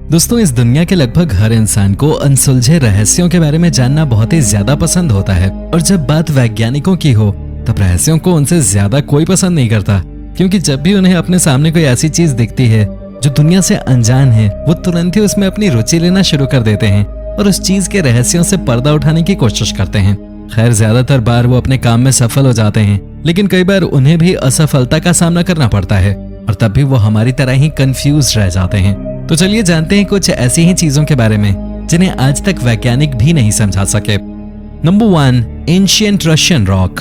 दोस्तों, इस दुनिया के लगभग हर इंसान को अनसुलझे रहस्यों के बारे में जानना बहुत ही ज्यादा पसंद होता है। और जब बात वैज्ञानिकों की हो तब रहस्यों को उनसे ज्यादा कोई पसंद नहीं करता, क्योंकि जब भी उन्हें अपने सामने कोई ऐसी चीज दिखती है जो दुनिया से अनजान है, वो तुरंत ही उसमें अपनी रुचि लेना शुरू कर देते हैं और उस चीज के रहस्यों से पर्दा उठाने की कोशिश करते हैं। खैर, ज्यादातर बार वो अपने काम में सफल हो जाते हैं, लेकिन कई बार उन्हें भी असफलता का सामना करना पड़ता है और तब भी वो हमारी तरह ही कंफ्यूज रह जाते हैं। तो चलिए जानते हैं कुछ ऐसी ही चीजों के बारे में जिन्हें आज तक वैज्ञानिक भी नहीं समझा सके। Number 1, ancient Russian rock.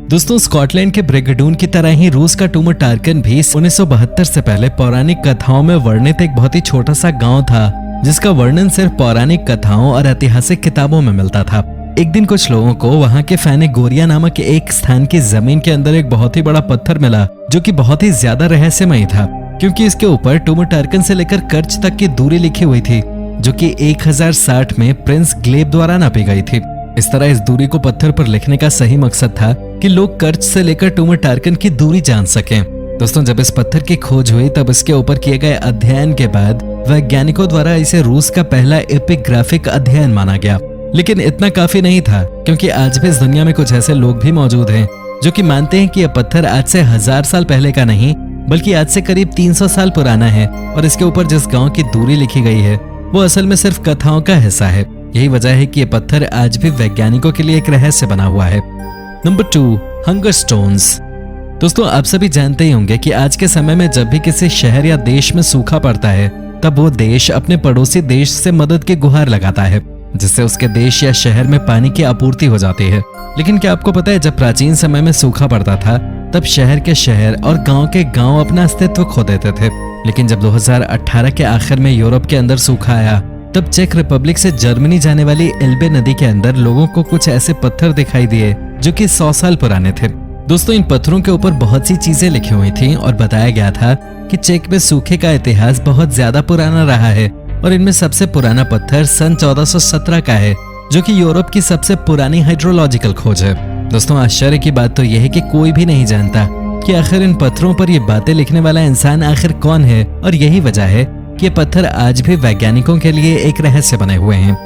दोस्तों, स्कॉटलैंड के ब्रिगेडून की तरह ही रूस का टूमरटार्कन भी 1972 से पहले पौराणिक कथाओं में वर्णित एक बहुत ही छोटा सा गांव था, जिसका वर्णन सिर्फ पौराणिक कथाओं और ऐतिहासिक किताबों में मिलता था। एक दिन कुछ लोगों को वहां के फैनेगोरिया नामक एक स्थान की जमीन के अंदर एक बहुत ही बड़ा पत्थर मिला, जो कि बहुत ही ज्यादा रहस्यमयी था, क्योंकि इसके ऊपर टूमरटार्कन से लेकर कर्च तक की दूरी लिखी हुई थी, जो कि 1060 में प्रिंस ग्लेब द्वारा नापी गई थी। इस तरह इस दूरी को पत्थर पर लिखने का सही मकसद था कि लोग कर्च से लेकर टूमरटार्कन की दूरी जान सकें। दोस्तों, जब इस पत्थर की खोज हुई तब इसके ऊपर किए गए अध्ययन के बाद वैज्ञानिकों द्वारा इसे रूस का पहला एपिग्राफिक अध्ययन माना गया। लेकिन इतना काफी नहीं था, क्योंकि आज भी इस दुनिया में कुछ ऐसे लोग भी मौजूद हैं जो कि मानते हैं कि यह पत्थर आज से 1000 साल पहले का नहीं, बल्कि आज से करीब 300 साल पुराना है और इसके ऊपर जिस गांव की दूरी लिखी गई है वो असल में सिर्फ कथाओं का हिस्सा है। यही वजह है कि यह पत्थर आज भी वैज्ञानिकों के लिए एक रहस्य बना हुआ है। Number 2, hunger stones. दोस्तों, आप सभी जानते ही होंगे कि आज के समय में जब भी किसी शहर या देश में सूखा पड़ता है तब वो देश अपने पड़ोसी देश से मदद की गुहार लगाता है, जिससे उसके देश या शहर में पानी की आपूर्ति हो जाती है। लेकिन क्या आपको पता है, जब प्राचीन समय में सूखा पड़ता था तब शहर के शहर और गांव के गांव अपना अस्तित्व खो देते थे। लेकिन जब 2018 के आखिर में यूरोप के अंदर सूखा आया तब चेक रिपब्लिक से जर्मनी जाने वाली एल्बे नदी के अंदर लोगों को कुछ ऐसे पत्थर दिखाई दिए जो कि 100 साल पुराने थे। दोस्तों, इन पत्थरों के ऊपर बहुत सी चीजें लिखी हुई थी और बताया गया था कि चेक में सूखे का इतिहास बहुत ज्यादा पुराना रहा है और इनमें सबसे पुराना पत्थर सन 1417 का है, जो कि यूरोप की सबसे पुरानी हाइड्रोलॉजिकल खोज है। दोस्तों, आश्चर्य की बात तो यह है कि कोई भी नहीं जानता कि आखिर इन पत्थरों पर ये बातें लिखने वाला इंसान आखिर कौन है, और यही वजह है कि ये पत्थर आज भी वैज्ञानिकों के लिए एक रहस्य बने हुए हैं।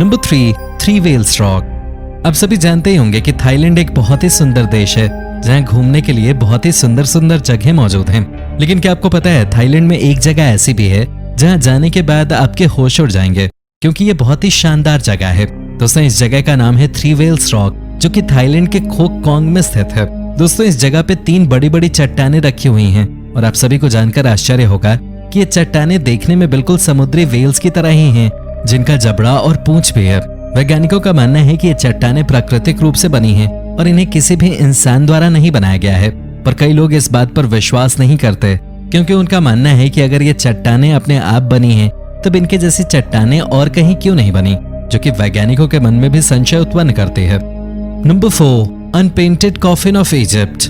Number 3, three wells rock. आप सभी जानते ही होंगे कि थाईलैंड एक बहुत ही सुंदर देश है जहाँ घूमने के लिए बहुत ही सुंदर सुंदर जगह मौजूद हैं। लेकिन क्या आपको पता है, थाईलैंड में एक जगह ऐसी भी है जहाँ जाने के बाद आपके होश उड़ जाएंगे, क्योंकि ये बहुत ही शानदार जगह है। दोस्तों, इस जगह का नाम है थ्री वेल्स रॉक, जो कि थाईलैंड के खोक कोंग में स्थित है। दोस्तों, इस जगह पे 3 बड़ी बड़ी चट्टानें रखी हुई हैं और आप सभी को जानकर आश्चर्य होगा कि ये चट्टानें देखने में बिल्कुल समुद्री वेल्स की तरह ही हैं, जिनका जबड़ा और पूंछ भी है। वैज्ञानिकों का मानना है कि ये चट्टानें प्राकृतिक रूप से बनी हैं और इन्हें किसी भी इंसान द्वारा नहीं बनाया गया है। पर कई लोग इस बात पर विश्वास नहीं करते, क्योंकि उनका मानना है कि अगर ये चट्टानें अपने आप बनी हैं तब इनके जैसी चट्टानें और कहीं क्यों नहीं बनी, जो कि वैज्ञानिकों के मन में भी संशय उत्पन्न करती है। Number 4, unpainted coffin of Egypt.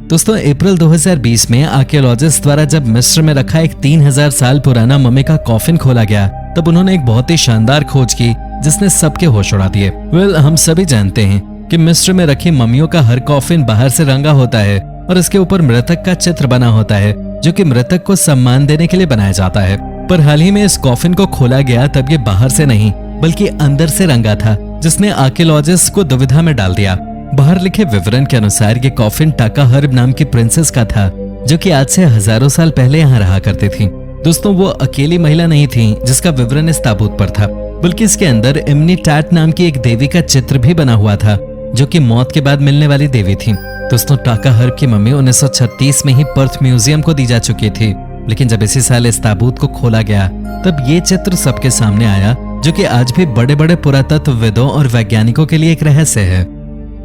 दोस्तों, अप्रैल 2020 में आर्कियोलॉजिस्ट द्वारा जब मिस्र में रखा एक 3000 साल पुराना मम्मी का कॉफिन खोला गया तब उन्होंने एक बहुत ही शानदार खोज की जिसने सबके होश उड़ा दिए। हम सभी जानते हैं कि मिस्र में रखी मम्मियों का हर कॉफिन बाहर से रंगा होता है और इसके ऊपर मृतक का चित्र बना होता है, जो कि मृतक को सम्मान देने के लिए बनाया जाता है। पर हाल ही में इस कॉफिन को खोला गया तब ये बाहर से नहीं बल्कि अंदर से रंगा था, जिसने आर्कियोलॉजिस्ट को दुविधा में डाल दिया। बाहर लिखे विवरण के अनुसार ये कॉफिन टाका हर्ब नाम की प्रिंसेस का था, जो कि आज से हजारों साल पहले यहाँ रहा करती थी। दोस्तों, वो अकेली महिला नहीं थी जिसका विवरण इस ताबूत पर था, बल्कि इसके अंदर इम्नी टैट नाम की एक देवी का चित्र भी बना हुआ था, जो कि मौत के बाद मिलने वाली देवी थी। दोस्तों, टाका हर्ब की मम्मी 1936 में ही पर्थ म्यूजियम को दी जा चुकी थी, लेकिन जब इसी साल इस ताबूत को खोला गया तब ये चित्र सबके सामने आया, जो कि आज भी बड़े बड़े पुरातत्वविदों और वैज्ञानिकों के लिए एक रहस्य है।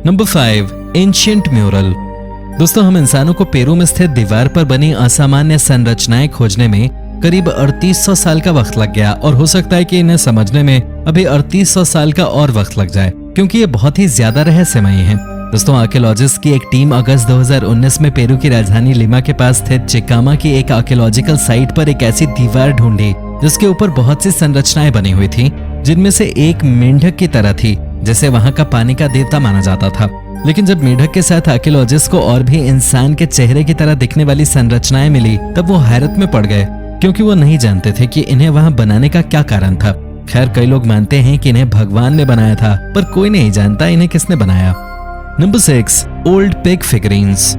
Number 5, ancient mural. दोस्तों, हम इंसानों को पेरू में स्थित दीवार पर बनी असामान्य संरचनाएं खोजने में करीब 3800 साल का वक्त लग गया और हो सकता है कि इन्हें समझने में अभी 3800 साल का और वक्त लग जाए, क्योंकि ये बहुत ही ज्यादा रहस्यमयी है। दोस्तों, आर्कियोलॉजिस्ट की एक टीम अगस्त 2019 में पेरू की राजधानी लिमा के पास स्थित चिकामा की एक आर्कियोलॉजिकल साइट पर एक ऐसी दीवार ढूंढी जिसके ऊपर बहुत सी संरचनाएं बनी हुई थी, जिनमें से एक मेंढक की तरह थी, जिसे वहां का पानी का देवता माना जाता था। लेकिन जब मेढक के साथ आर्कियोलॉजिस्ट को और भी इंसान के चेहरे की तरह दिखने वाली संरचनाएं मिली तब वो हैरत में पड़ गए, क्योंकि वो नहीं जानते थे कि इन्हें वहां बनाने का क्या कारण था। खैर, कई लोग मानते हैं कि इन्हें भगवान ने बनाया था, पर कोई नहीं जानता इन्हें किसने बनाया। Number 6, old pig figurines.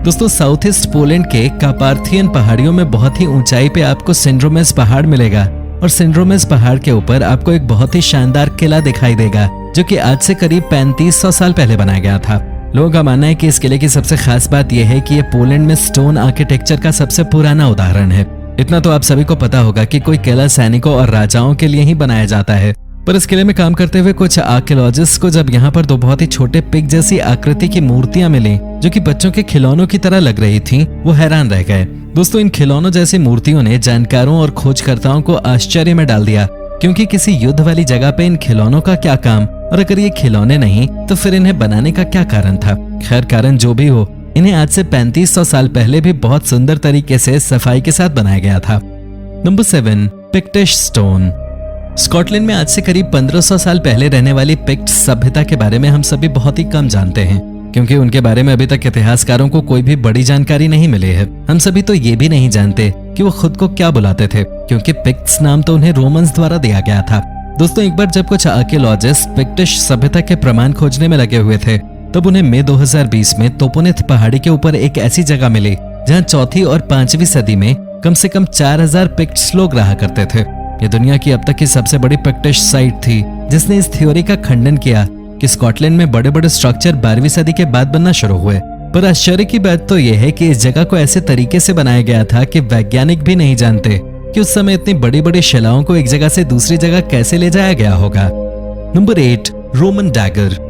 दोस्तों, साउथ ईस्ट पोलैंड के कार्पाथियन पहाड़ियों में बहुत ही ऊंचाई पे आपको सिंड्रोमेस पहाड़ मिलेगा और सिंड्रोमेस पहाड़ के ऊपर आपको एक बहुत ही शानदार किला दिखाई देगा जो कि आज से करीब 3500 साल पहले बनाया गया था। लोगों का मानना है कि इस किले की सबसे खास बात यह है कि ये पोलैंड में स्टोन आर्किटेक्चर का सबसे पुराना उदाहरण है। इतना तो आप सभी को पता होगा कि कोई किला सैनिकों और राजाओं के लिए ही बनाया जाता है, पर इस किले में काम करते हुए कुछ आर्कियोलॉजिस्ट को जब यहाँ पर दो बहुत ही छोटे पिग जैसी आकृति की मूर्तियां मिली जो कि बच्चों के खिलौनों की तरह लग रही थीं, वो हैरान रह गए। दोस्तों, इन खिलौनों जैसी मूर्तियों ने जानकारों और खोजकर्ताओं को आश्चर्य में डाल दिया, क्योंकि किसी युद्ध वाली जगह पे इन खिलौनों का क्या काम, और अगर ये खिलौने नहीं तो फिर इन्हें बनाने का क्या कारण था। खैर, कारण जो भी हो, इन्हें आज से 3500 साल पहले भी बहुत सुंदर तरीके से सफाई के साथ बनाया गया था। Number 7, पिक्टिश stone. स्कॉटलैंड में आज से करीब 1500 साल पहले रहने वाली पिक्ट सभ्यता के बारे में हम सभी बहुत ही कम जानते हैं, क्योंकि उनके बारे में अभी तक इतिहासकारों को कोई भी बड़ी जानकारी नहीं मिली है। हम सभी तो ये भी नहीं जानते कि वो खुद को क्या बुलाते थे, क्योंकि पिक्ट्स नाम तो उन्हें रोमन्स द्वारा दिया गया था। दोस्तों, एक बार जब कुछ आर्कियोलॉजिस्ट पिक्टिश सभ्यता के प्रमाण खोजने में लगे हुए थे, तब उन्हें मई 2020 में तोपोनिथ पहाड़ी के ऊपर एक ऐसी जगह मिली जहां 4वीं और 5वीं सदी में कम से कम 4000 पिक्ट्स लोग रहा करते थे। ये दुनिया की अब तक की सबसे बड़ी पिक्टिश साइट थी, जिसने इस थ्योरी का खंडन किया कि स्कॉटलैंड में बड़े बड़े स्ट्रक्चर 12वीं सदी के बाद बनना शुरू हुए। पर आश्चर्य की बात तो यह है कि इस जगह को ऐसे तरीके से बनाया गया था कि वैज्ञानिक भी नहीं जानते कि उस समय इतनी बड़ी बड़ी शिलाओं को एक जगह से दूसरी जगह कैसे ले जाया गया होगा। Number 8, Roman dagger.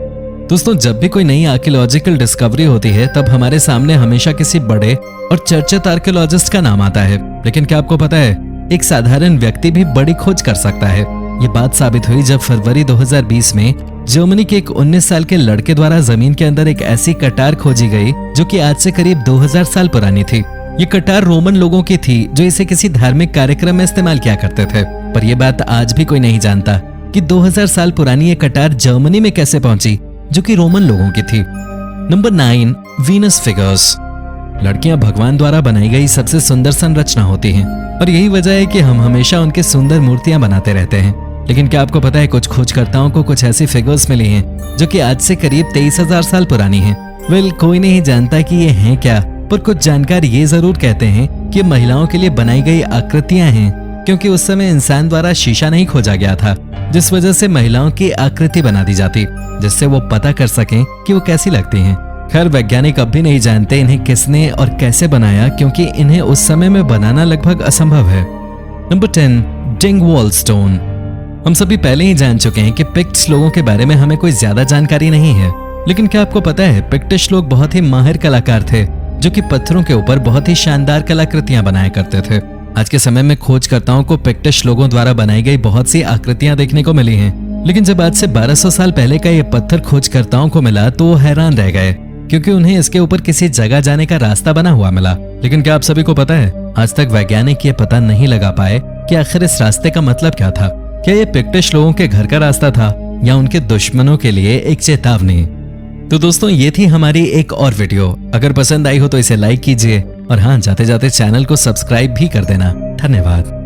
दोस्तों, जब भी कोई नई आर्कियोलॉजिकल डिस्कवरी होती है, तब हमारे सामने हमेशा किसी बड़े और चर्चित आर्कियोलॉजिस्ट का नाम आता है। लेकिन क्या आपको पता है, एक साधारण व्यक्ति भी बड़ी खोज कर सकता है। ये बात साबित हुई जब फरवरी 2020 में जर्मनी के एक 19 साल के लड़के द्वारा जमीन के अंदर एक ऐसी कटार खोजी गई जो कि आज से करीब 2000 साल पुरानी थी। ये कटार रोमन लोगों की थी जो इसे किसी धार्मिक कार्यक्रम में इस्तेमाल किया करते थे। पर यह बात आज भी कोई नहीं जानता कि 2000 साल पुरानी ये कटार जर्मनी में कैसे पहुंची, जो कि रोमन लोगों की थी। Number 9, Venus figures. लड़कियां भगवान द्वारा बनाई गई सबसे सुंदर संरचना होती हैं, और यही वजह है कि हम हमेशा उनके सुंदर मूर्तियां बनाते रहते हैं। लेकिन क्या आपको पता है, कुछ खोजकर्ताओं को कुछ ऐसी फिगर्स मिली हैं जो कि आज से करीब 23,000 साल पुरानी हैं। वेल, कोई नहीं जानता कि ये हैं क्या, पर कुछ जानकार ये जरूर कहते हैं कि महिलाओं के लिए बनाई गई आकृतियां हैं, क्योंकि उस समय इंसान द्वारा शीशा नहीं खोजा गया था, जिस वजह से महिलाओं की आकृति बना दी जाती, जिससे वो पता कर सकें कि वो कैसी लगती हैं। खैर, वैज्ञानिक अब भी नहीं जानते इन्हें किसने और कैसे बनाया, क्योंकि इन्हें उस समय में बनाना लगभग असंभव है। Number 10, Dingwall stone. हम सभी पहले ही जान चुके हैं कि पिक्ट्स लोगों के बारे में हमें कोई ज्यादा जानकारी नहीं है, लेकिन क्या आपको पता है, पिक्टिश लोग बहुत ही माहिर कलाकार थे जो कि पत्थरों के ऊपर बहुत ही शानदार कलाकृतियां बनाया करते थे। आज के समय में खोजकर्ताओं को पिक्टिश लोगों द्वारा बनाई गई बहुत सी आकृतियां देखने को मिली हैं, लेकिन जब आज से 1200 साल पहले का ये पत्थर खोजकर्ताओं को मिला तो वो हैरान रह गए, क्योंकि उन्हें इसके ऊपर किसी जगह जाने का रास्ता बना हुआ मिला। लेकिन क्या आप सभी को पता है, आज तक वैज्ञानिक ये पता नहीं लगा पाए कि आखिर इस रास्ते का मतलब क्या था। क्या ये पिक्टिश लोगों के घर का रास्ता था या उनके दुश्मनों के लिए एक चेतावनी? तो दोस्तों, ये थी हमारी एक और वीडियो। अगर पसंद आई हो तो इसे लाइक कीजिए, और हाँ, जाते जाते चैनल को सब्सक्राइब भी कर देना। धन्यवाद।